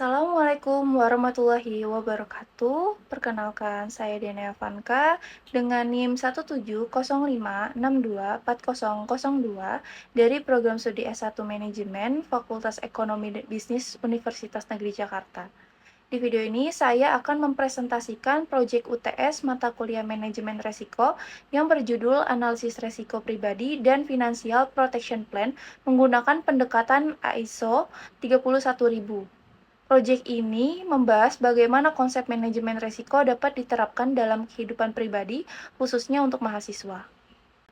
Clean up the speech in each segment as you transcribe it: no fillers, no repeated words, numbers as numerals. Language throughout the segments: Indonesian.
Assalamualaikum warahmatullahi wabarakatuh. Perkenalkan, saya Dena Vanka dengan NIM 17056240002 dari Program Studi S1 Manajemen Fakultas Ekonomi dan Bisnis Universitas Negeri Jakarta. Di video ini, saya akan mempresentasikan proyek UTS mata kuliah Manajemen Resiko yang berjudul Analisis Resiko Pribadi dan Financial Protection Plan menggunakan pendekatan ISO 31000. Proyek ini membahas bagaimana konsep manajemen risiko dapat diterapkan dalam kehidupan pribadi, khususnya untuk mahasiswa.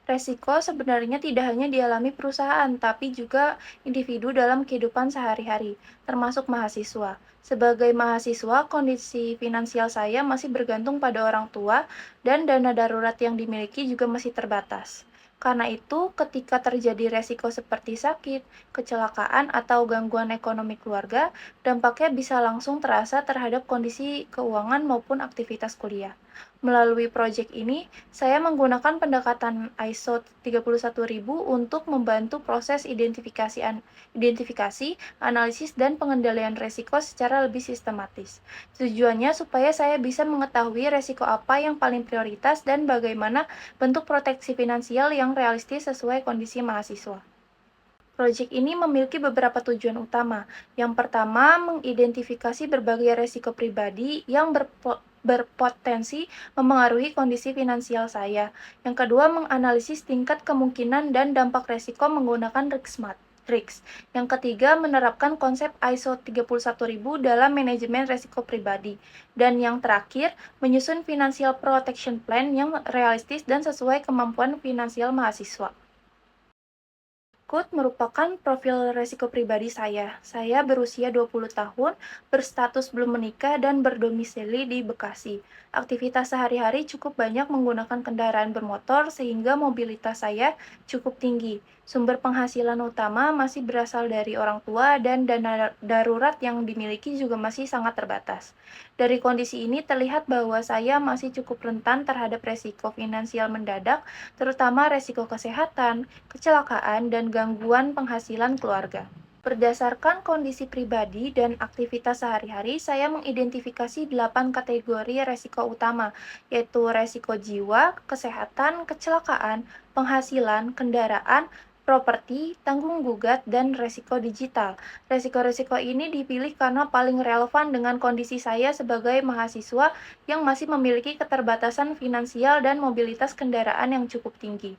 Resiko sebenarnya tidak hanya dialami perusahaan, tapi juga individu dalam kehidupan sehari-hari, termasuk mahasiswa. Sebagai mahasiswa, kondisi finansial saya masih bergantung pada orang tua, dan dana darurat yang dimiliki juga masih terbatas. Karena itu, ketika terjadi resiko seperti sakit, kecelakaan, atau gangguan ekonomi keluarga, dampaknya bisa langsung terasa terhadap kondisi keuangan maupun aktivitas kuliah. Melalui proyek ini, saya menggunakan pendekatan ISO 31000 untuk membantu proses identifikasi, analisis, dan pengendalian risiko secara lebih sistematis. Tujuannya supaya saya bisa mengetahui risiko apa yang paling prioritas dan bagaimana bentuk proteksi finansial yang realistis sesuai kondisi mahasiswa. Proyek ini memiliki beberapa tujuan utama. Yang pertama, mengidentifikasi berbagai risiko pribadi yang berpotensi memengaruhi kondisi finansial saya. Yang kedua, menganalisis tingkat kemungkinan dan dampak risiko menggunakan risk matrix. Yang ketiga, menerapkan konsep ISO 31000 dalam manajemen risiko pribadi. Dan yang terakhir, menyusun financial protection plan yang realistis dan sesuai kemampuan finansial mahasiswa. Berikut merupakan profil resiko pribadi saya. Saya berusia 20 tahun, berstatus belum menikah, dan berdomisili di Bekasi. Aktivitas sehari-hari cukup banyak menggunakan kendaraan bermotor sehingga mobilitas saya cukup tinggi. Sumber penghasilan utama masih berasal dari orang tua dan dana darurat yang dimiliki juga masih sangat terbatas. Dari kondisi ini terlihat bahwa saya masih cukup rentan terhadap resiko finansial mendadak, terutama resiko kesehatan, kecelakaan, dan gangguan penghasilan keluarga. Berdasarkan kondisi pribadi dan aktivitas sehari-hari, saya mengidentifikasi 8 kategori resiko utama, yaitu resiko jiwa, kesehatan, kecelakaan, penghasilan, kendaraan, properti, tanggung gugat, dan resiko digital. Resiko-resiko ini dipilih karena paling relevan dengan kondisi saya sebagai mahasiswa yang masih memiliki keterbatasan finansial dan mobilitas kendaraan yang cukup tinggi.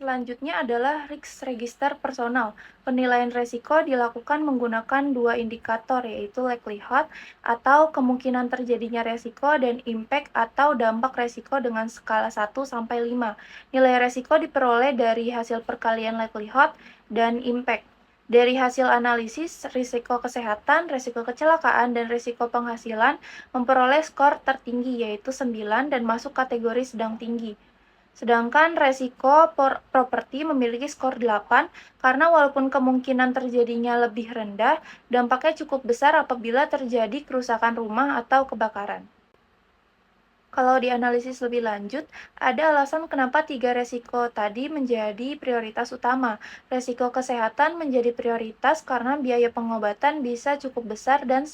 Selanjutnya adalah risk register personal. Penilaian risiko dilakukan menggunakan dua indikator, yaitu likelihood atau kemungkinan terjadinya risiko dan impact atau dampak risiko dengan skala 1-5. Nilai risiko diperoleh dari hasil perkalian likelihood dan impact. Dari hasil analisis risiko kesehatan, risiko kecelakaan, dan risiko penghasilan memperoleh skor tertinggi yaitu 9 dan masuk kategori sedang tinggi. Sedangkan resiko properti memiliki skor 8 karena walaupun kemungkinan terjadinya lebih rendah, dampaknya cukup besar apabila terjadi kerusakan rumah atau kebakaran. Kalau dianalisis lebih lanjut, ada alasan kenapa 3 resiko tadi menjadi prioritas utama. Resiko kesehatan menjadi prioritas karena biaya pengobatan bisa cukup besar dan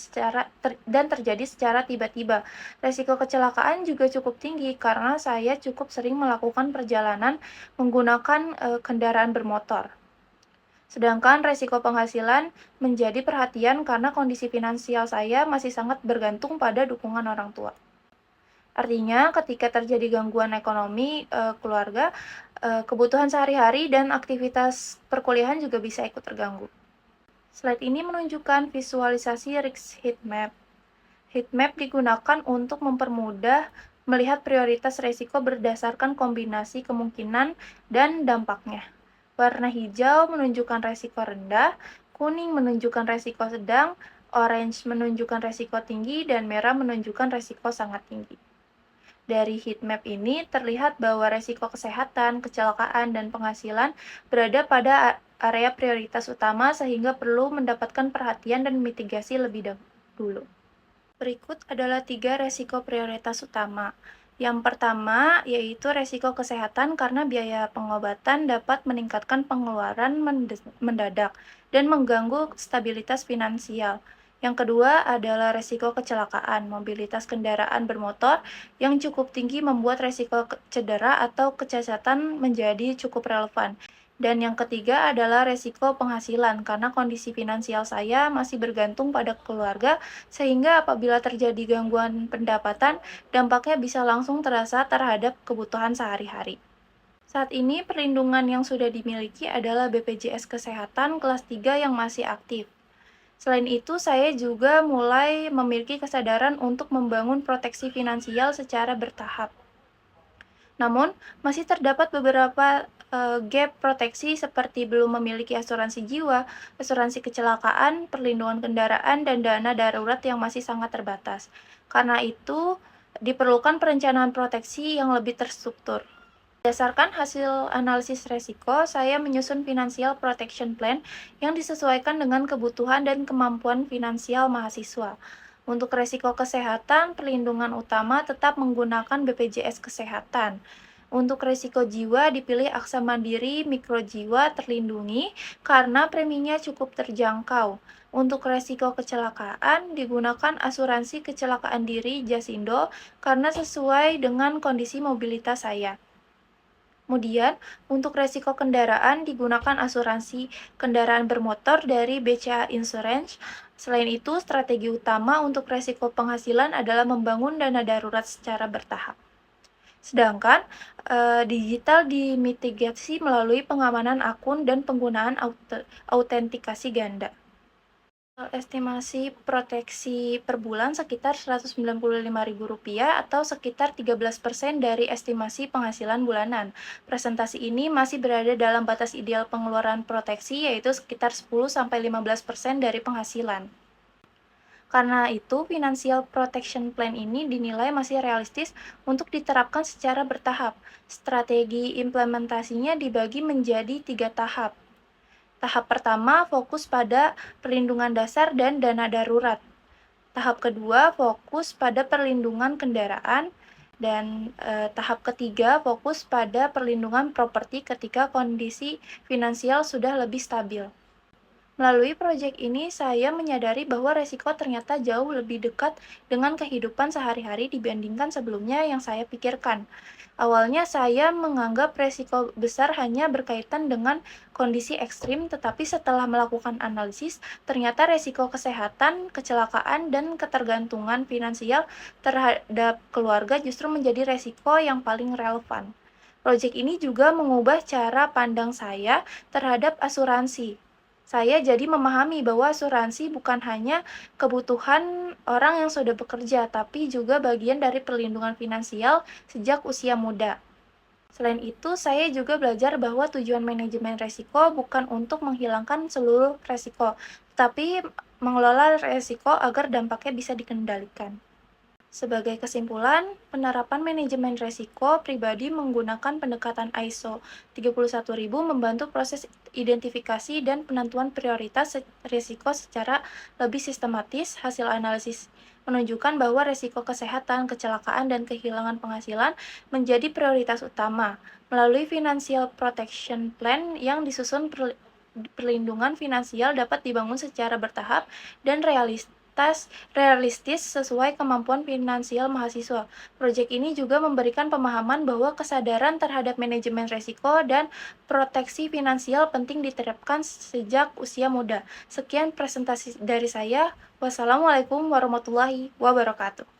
terjadi secara tiba-tiba. Resiko kecelakaan juga cukup tinggi karena saya cukup sering melakukan perjalanan menggunakan kendaraan bermotor. Sedangkan resiko penghasilan menjadi perhatian karena kondisi finansial saya masih sangat bergantung pada dukungan orang tua. Artinya, ketika terjadi gangguan ekonomi keluarga, kebutuhan sehari-hari dan aktivitas perkuliahan juga bisa ikut terganggu. Slide ini menunjukkan visualisasi risk heat map. Heat map digunakan untuk mempermudah melihat prioritas risiko berdasarkan kombinasi kemungkinan dan dampaknya. Warna hijau menunjukkan risiko rendah, kuning menunjukkan risiko sedang, orange menunjukkan risiko tinggi, dan merah menunjukkan risiko sangat tinggi. Dari heat map ini terlihat bahwa resiko kesehatan, kecelakaan, dan penghasilan berada pada area prioritas utama sehingga perlu mendapatkan perhatian dan mitigasi lebih dahulu. Berikut adalah 3 resiko prioritas utama. Yang pertama yaitu resiko kesehatan karena biaya pengobatan dapat meningkatkan pengeluaran mendadak dan mengganggu stabilitas finansial. Yang kedua adalah resiko kecelakaan. Mobilitas kendaraan bermotor yang cukup tinggi membuat resiko cedera atau kecacatan menjadi cukup relevan. Dan yang ketiga adalah resiko penghasilan, karena kondisi finansial saya masih bergantung pada keluarga, sehingga apabila terjadi gangguan pendapatan, dampaknya bisa langsung terasa terhadap kebutuhan sehari-hari. Saat ini, perlindungan yang sudah dimiliki adalah BPJS Kesehatan kelas 3 yang masih aktif. Selain itu, saya juga mulai memiliki kesadaran untuk membangun proteksi finansial secara bertahap. Namun, masih terdapat beberapa gap proteksi seperti belum memiliki asuransi jiwa, asuransi kecelakaan, perlindungan kendaraan, dan dana darurat yang masih sangat terbatas. Karena itu, diperlukan perencanaan proteksi yang lebih terstruktur. Berdasarkan hasil analisis resiko, saya menyusun Financial Protection Plan yang disesuaikan dengan kebutuhan dan kemampuan finansial mahasiswa. Untuk resiko kesehatan, perlindungan utama tetap menggunakan BPJS Kesehatan. Untuk resiko jiwa, dipilih Aksa Mandiri Mikro Jiwa Terlindungi karena preminya cukup terjangkau. Untuk resiko kecelakaan, digunakan asuransi kecelakaan diri Jasindo karena sesuai dengan kondisi mobilitas saya. Kemudian, untuk resiko kendaraan digunakan asuransi kendaraan bermotor dari BCA Insurance. Selain itu, strategi utama untuk resiko penghasilan adalah membangun dana darurat secara bertahap. Sedangkan digital dimitigasi melalui pengamanan akun dan penggunaan autentikasi ganda. Estimasi proteksi per bulan sekitar Rp195.000 atau sekitar 13% dari estimasi penghasilan bulanan. Presentasi ini masih berada dalam batas ideal pengeluaran proteksi, yaitu sekitar 10-15% dari penghasilan. Karena itu, Financial Protection Plan ini dinilai masih realistis untuk diterapkan secara bertahap. Strategi implementasinya dibagi menjadi 3 tahap. Tahap pertama fokus pada perlindungan dasar dan dana darurat. Tahap kedua fokus pada perlindungan kendaraan. Dan tahap ketiga fokus pada perlindungan properti ketika kondisi finansial sudah lebih stabil. Melalui proyek ini, saya menyadari bahwa resiko ternyata jauh lebih dekat dengan kehidupan sehari-hari dibandingkan sebelumnya yang saya pikirkan. Awalnya saya menganggap resiko besar hanya berkaitan dengan kondisi ekstrim, tetapi setelah melakukan analisis, ternyata resiko kesehatan, kecelakaan, dan ketergantungan finansial terhadap keluarga justru menjadi resiko yang paling relevan. Proyek ini juga mengubah cara pandang saya terhadap asuransi. Saya jadi memahami bahwa asuransi bukan hanya kebutuhan orang yang sudah bekerja, tapi juga bagian dari perlindungan finansial sejak usia muda. Selain itu, saya juga belajar bahwa tujuan manajemen risiko bukan untuk menghilangkan seluruh risiko, tapi mengelola risiko agar dampaknya bisa dikendalikan. Sebagai kesimpulan, penerapan manajemen risiko pribadi menggunakan pendekatan ISO 31000 membantu proses identifikasi dan penentuan prioritas risiko secara lebih sistematis. Hasil analisis menunjukkan bahwa risiko kesehatan, kecelakaan, dan kehilangan penghasilan menjadi prioritas utama. Melalui Financial Protection Plan yang disusun, perlindungan finansial dapat dibangun secara bertahap dan realistis sesuai kemampuan finansial mahasiswa. Proyek ini juga memberikan pemahaman bahwa kesadaran terhadap manajemen risiko dan proteksi finansial penting diterapkan sejak usia muda. Sekian presentasi dari saya. Wassalamualaikum warahmatullahi wabarakatuh.